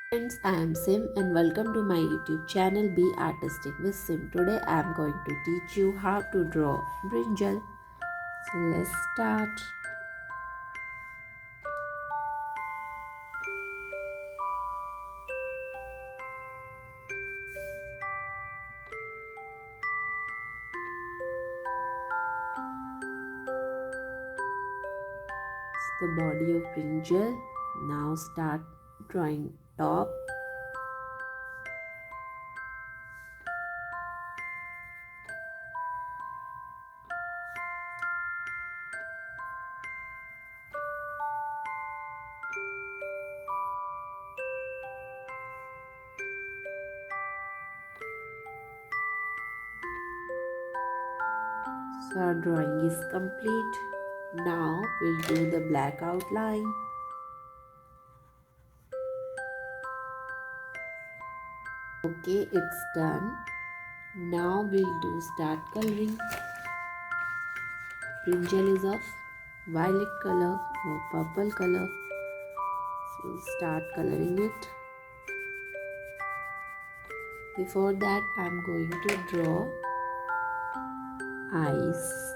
Friends, I am Sim and welcome to my YouTube channel Be Artistic with Sim. Today I am going to teach you how to draw brinjal. So let's start. It's the body of brinjal. Now start drawing top. So our drawing is complete. Now we'll do the black outline. Okay, it's done. Now we'll do start coloring. Brinjal is of violet color or purple color. So start coloring it. Before that, I'm going to draw eyes.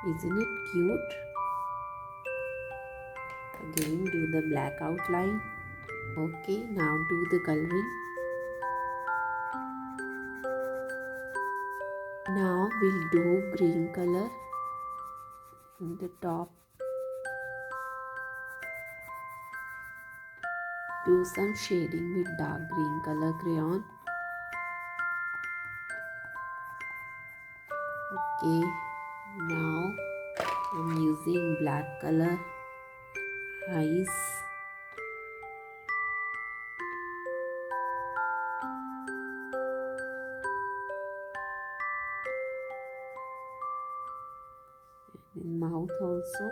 Isn't it cute? Again, do the black outline. Okay, now do the coloring. Now we'll do green color in the top. Do some shading with dark green color crayon. Okay, now I'm using black color eyes. In mouth also.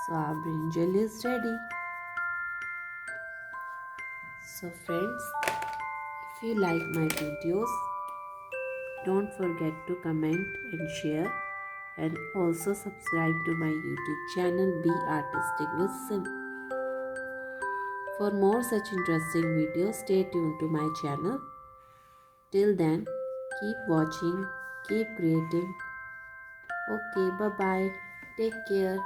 So our brinjal is ready. So friends, if you like my videos, don't forget to comment and share, and also subscribe to my YouTube channel Be Artistic with Sim. For more such interesting videos, stay tuned to my channel. Till then, keep watching, keep creating. Okay, bye bye. Take care.